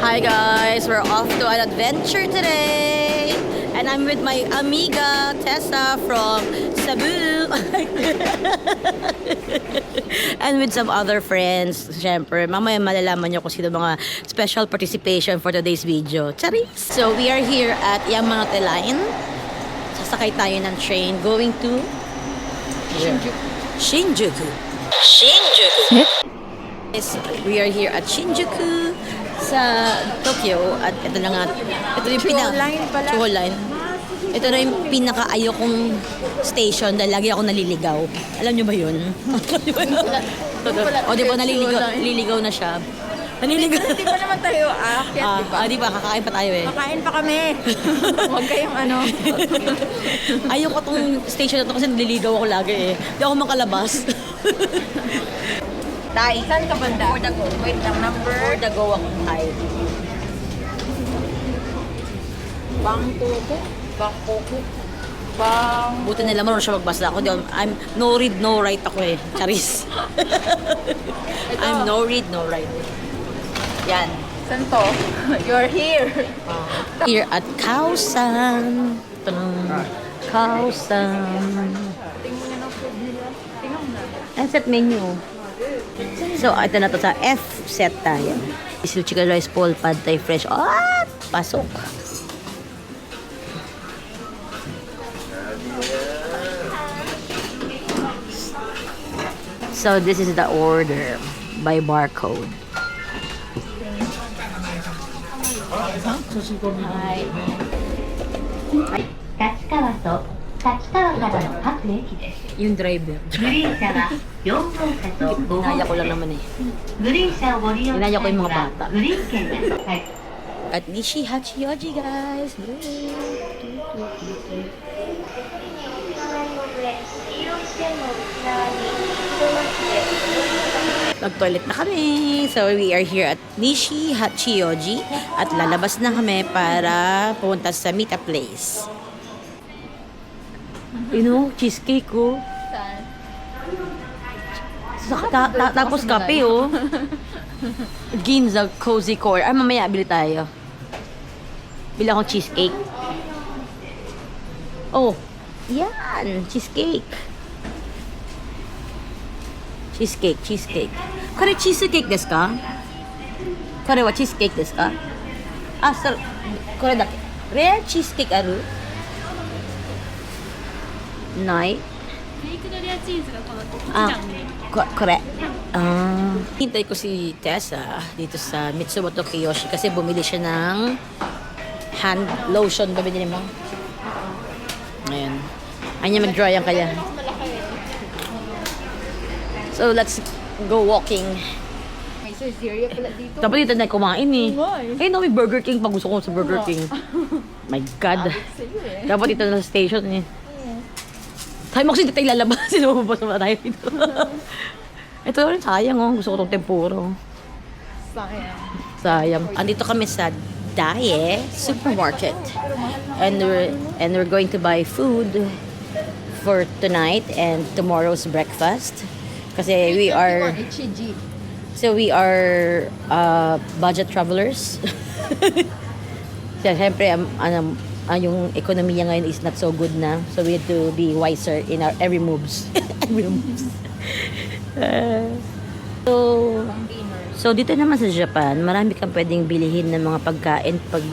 Hi guys, we're off to an adventure today. And I'm with my amiga Tessa from Cebu. And with some other friends. Siyempre, mamaya malalaman nyo kung sino mga special participation for today's video. Charis! So we are here at Yamanote Line. Sasakay tayo ng train going to Shinjuku. Shinjuku. Yes, we are here at Shinjuku sa Tokyo at ito na nga, ito yung Chuo Line. Ito na yung pinaka-ayokong station dahil lagi ako naliligaw. Alam nyo ba yun? O di ba naliligaw na siya? Naliligaw. Hindi pa naman tayo aakyat, di ba? Di ba? Kakain pa tayo eh. Kakain pa kami. Huwag kayong ano. Ayoko tong station na to kasi naliligaw ako lagi eh. Di ako makalabas. Tay, saan ka banda? For the go. Wait lang, number. For the go ako tayo. Bangkoko. Bangkoko. Buti nila marunong siya magbasa. Ako, I'm no read, no write ako eh. Charis. I'm no read, no write. Yan. Saan to? You're here. Here at Kaosan. Kaosan. Tingnan nyo ng food nila. Tingnan mo na. And set menu. So, ito na to sa F set tayo. Isil chicken rice bowl, pad thai fresh. Ah! Pasok. So, this is the order by barcode. Hi. 立川と立川からの各駅です。 Yung driver. グリーン車は4号車と5号 Inaya ko 車 lang です。 naman eh. グリーン車をご利用したい Inaya ko yung の mga は bata. グリーン券です。はい。 At Nishi Hachioji, guys. Nag-toilet na kami. So, we are here at Nishi Hachioji. At lalabas na kami para pumunta sa meet a place. You know, cheesecake ko. Tapos kape, oh. Ginza Cozy Core. Ay, mamaya, bili tayo. Bili akong cheesecake. Oh, yan. Cheesecake. Cheesecake. Kore cheesecake desu ka? Kore wa cheesecake desu ka? Ah, sir. Kore dake. Rare cheesecake aru? Nai? Ah, kore. Ah. Hintay ko si Tessa dito sa Mitsumoto Kiyoshi kasi bumili siya ng hand lotion. Bumili mo? Ayan. Anya mag-dry ang kaya. So, let's go walking. May Caesarea pala dito. Dapat dito na kumain eh. Why? Eh, no, may Burger King. Pag gusto ko sa Burger King. My God. Sa'yo eh. Dapat dito na sa station eh. Tayo mo kasi hindi tayo lalabas. Sinumabas na tayo dito. Ito rin, sayang oh. Gusto ko itong tempura. Sayang. Sayang. Andito kami sa Daye Supermarket. And we're going to buy food for tonight and tomorrow's breakfast. Kasi we are budget travelers. Siyempre, yung ekonomiya ngayon is not so good na. So we have to be wiser in our every moves. Every moves. So dito naman sa Japan, marami kang pwedeng bilihin ng mga pagkain pag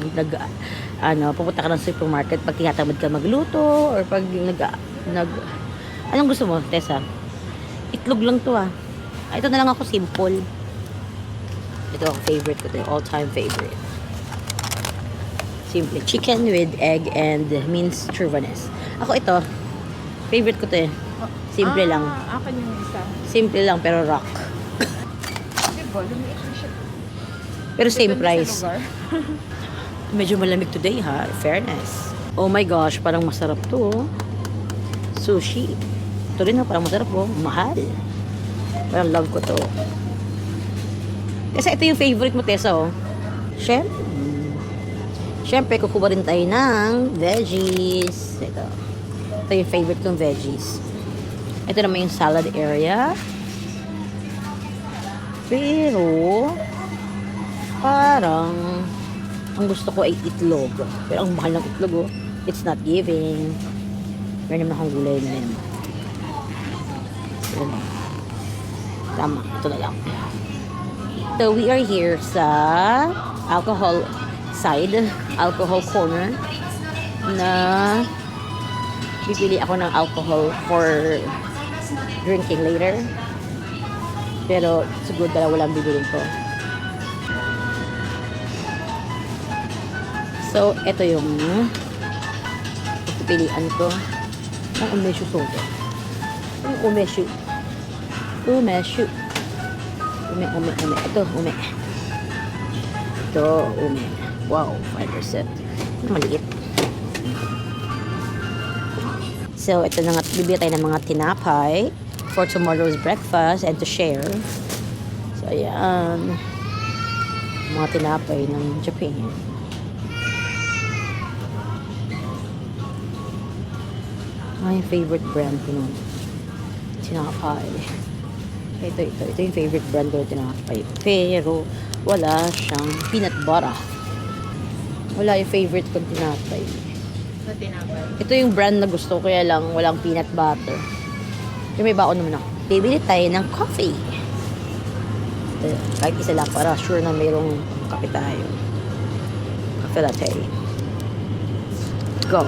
pupunta ka ng supermarket, pag tinatamad ka magluto or pag anong gusto mo, Tessa? Itlog lang to ah. Ito na lang ako, simple. Ito ang favorite ko, ito yung all-time favorite. Simple. Chicken with egg and minced churvanes. Ako ito, favorite ko to eh. Simple lang. Akin yung isa. Simple lang pero rock. Diba? Lumiit na siya. Pero same Depende price. sa lugar. Medyo malamig today ha. Fairness. Oh my gosh, parang masarap to. Oh. Sushi. Ito rin parang masarap oh. Mahal. Parang love ko to. Kasi ito yung favorite mo, Tessa oh. Siyempre, kukuha rin tayo ng veggies. Ito yung favorite kong veggies. Ito naman yung salad area. Pero Parang, ang gusto ko ay itlog. Pero ang mahal ng itlog, oh. It's not giving. Meron naman akong gulay na yun. Yun. Tama, ito na lang. So, we are here sa alcohol side, alcohol corner, na pipili ako ng alcohol for drinking later. Pero, siguro dalawa lang bibilin ko. So, ito yung pipilian ko. Ang umeshu soda. Ang umeshu. Umeshu. Ume. Ito, ume. Ito, ume. Wow, 5%. Maliit. So, ito na nga. Bibili tayo ng mga tinapay for tomorrow's breakfast and to share. So, ayan. Mga tinapay ng Japan. My favorite brand ko nun. Tinapay. Ito yung favorite brand ko ng tinapay. Pero, wala siyang peanut butter. Wala yung favorite kong tinapay. Sa tinapay. Ito yung brand na gusto ko, kaya lang walang peanut butter. Yung may baon naman ako. Bibili tayo ng coffee. Kahit isa lang para sure na mayroong kape tayo. Coffee latte. Go.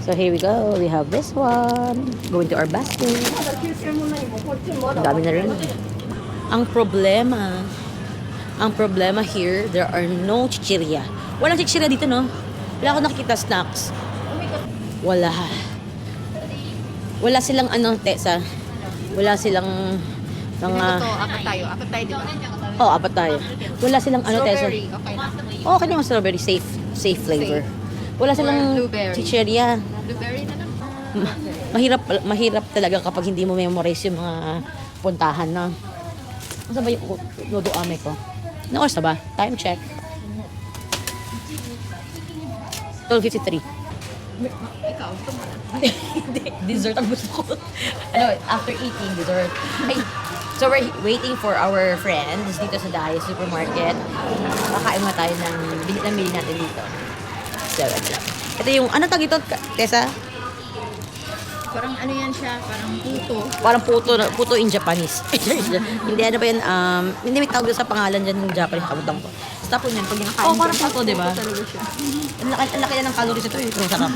So here we go. We have this one. Going to our basket. Ang dami na rin. Ang problema here, there are no chichirya. Walang chichirya dito, no? Wala akong nakikita snacks. Wala. Wala silang Tessa. Wala silang mga... Apat tayo, di ba? Oh, apat tayo. Wala silang Tessa. Strawberry, okay na. Oh, okay naman strawberry. Safe flavor. Wala silang blueberry. chichirya. Blueberry na lang. Mahirap talaga kapag hindi mo memorize yung mga puntahan na. Ano ba yung nodo ame ko? Ano oras na ba? Time check. 12:53. Ikaw, gusto mo na. Hindi, dessert ang gusto ko. After eating, dessert. Ay, so we're waiting for our friends dito sa Daya Supermarket. Kakain mo tayo ng bili natin dito. So, ito lang. Ito yung, ano tag ito, Tessa? Parang ano yan siya, parang puto. Parang puto in Japanese. Hindi, ano ba yan, hindi may tawag sa pangalan dyan ng Japanese, kabutang ko. Tapos yun, pag kinakain ko. Parang puto, di ba? Talaga siya. Ang laki na ng calories ito eh. Pero sarap.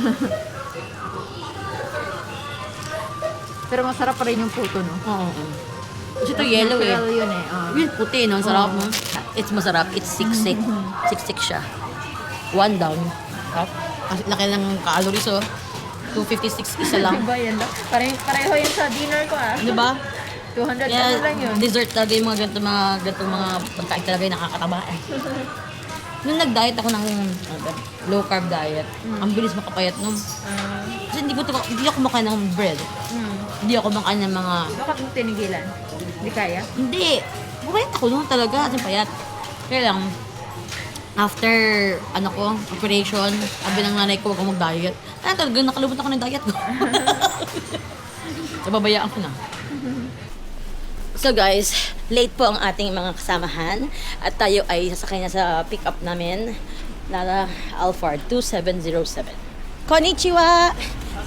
Pero masarap pa rin yung puto, no? Oo. Kasi ito yellow eh. Natural yun eh. Yung puti, no? Ang sarap, no? It's masarap. It's siksik. Siksik siya. One down. Kasi laki ng calories, oh. 256 isa lang. Diba yan lang? Pareho yan sa dinner ko ah. Di ba? 200 Kaya lang yun. dessert talaga yung mga ganitong mga pagkain talaga yung nakakataba eh. Nung nag-diet ako ng low carb diet, ang bilis makapayat nun. Kasi hindi ako makain ng bread. Hindi ako makain ng mga... Bakit mo tinigilan? Hindi kaya? Hindi. Bumayat ako nun talaga kasi payat. Kaya lang, after operation, sabi ng nanay ko, huwag akong mag-diet. Ay, talagang nakalubot ako ng diet ko. So, babayaan ko na. So guys, late po ang ating mga kasamahan at tayo ay sasakay na sa pick-up namin na Alphard 2707. Konnichiwa!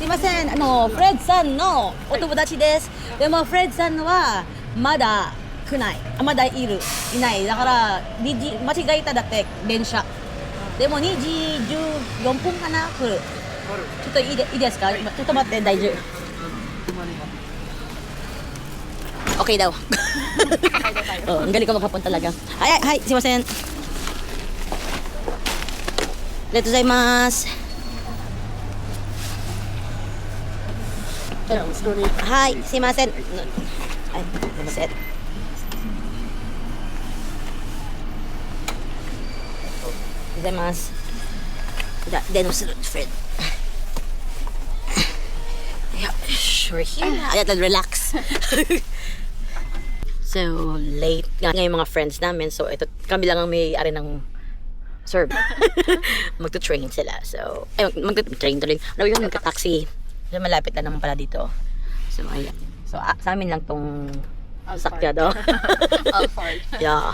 Simasen, Fred-san no otomodachi desu. Demo Fred-san wa mada kunai. Mada inai. Dakara, machigaita datte, densha. Demo 2時14分かな来る。ちょっといいですか？ちょっと待って、大丈夫。Okay daw. Oh, ang galing ko maghapon talaga. Hi, simasen. Let's gozaimasu. Hi, simasen. Ay, simasen. Gozaimasu. Then was Fred. Yeah, we're here. Ayan, relax. So, late nga yung mga friends namin. So, ito, kami lang ang may-ari ng serve. Magto-train sila. So, magto-train tuloy. Ano yung magka-taxi? So, malapit lang naman pala dito. So, ayan. So, sa amin lang tong sakya daw. Alphard. Yeah.